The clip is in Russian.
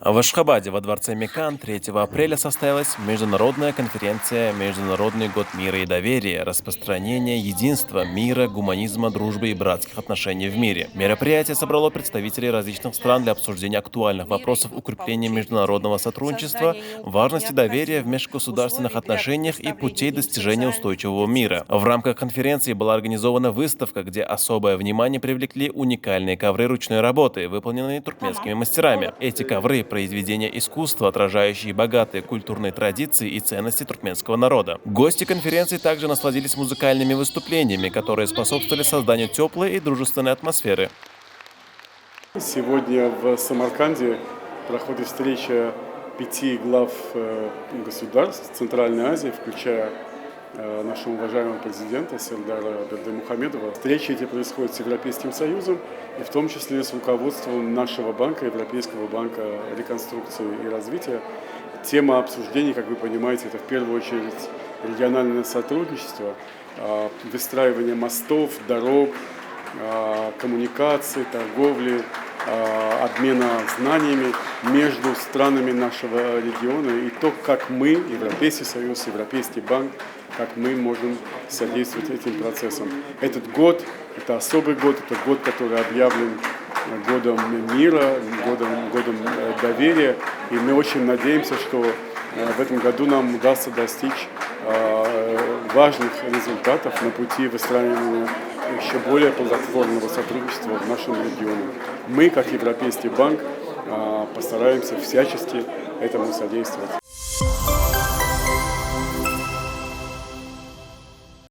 В Ашхабаде во дворце Мекан 3 апреля состоялась международная конференция «Международный год мира и доверия. Распространение единства, мира, гуманизма, дружбы и братских отношений в мире». Мероприятие собрало представителей различных стран для обсуждения актуальных вопросов укрепления международного сотрудничества, важности доверия в межгосударственных отношениях и путей достижения устойчивого мира. В рамках конференции была организована выставка, где особое внимание привлекли уникальные ковры ручной работы, выполненные туркменскими мастерами. Эти ковры – произведения искусства, отражающие богатые культурные традиции и ценности туркменского народа. Гости конференции также насладились музыкальными выступлениями, которые способствовали созданию теплой и дружественной атмосферы. Сегодня в Самарканде проходит встреча 5 глав государств Центральной Азии, включая нашего уважаемого президента Сердара Бердымухамедова. Встречи эти происходят с Европейским Союзом и в том числе с руководством нашего банка, Европейского банка реконструкции и развития. Тема обсуждений, как вы понимаете, это в первую очередь региональное сотрудничество, выстраивание мостов, дорог, коммуникации, торговли, обмена знаниями между странами нашего региона и то, как мы, Европейский Союз, Европейский банк, как мы можем содействовать этим процессам. Этот год, это особый год, это год, который объявлен годом мира, годом доверия, и мы очень надеемся, что в этом году нам удастся достичь важных результатов на пути выстраивания еще более плодотворного сотрудничества в нашем регионе. Мы, как Европейский банк, постараемся всячески этому содействовать.